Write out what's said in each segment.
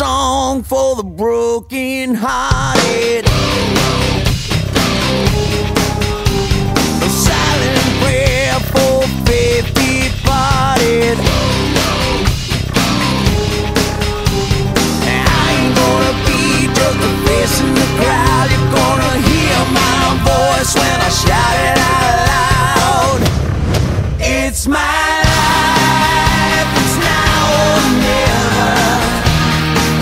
song for the broken hearted, a silent prayer for faith departed. I ain't gonna be just a face in the crowd. You're gonna hear my voice when I shout it out loud. It's my life, it's now or never.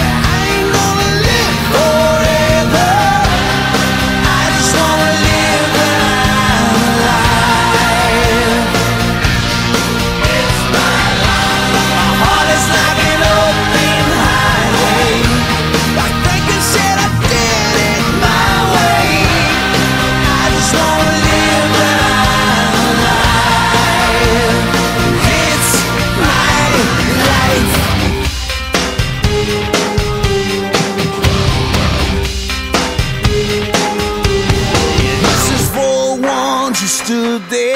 I ain't gonna live forever. I just wanna live when I'm alive. It's my life. My heart is like an open highway. Like Franklin said, I did it my way. I just wanna live when I'm alive. It's my life. This is for the ones who stood there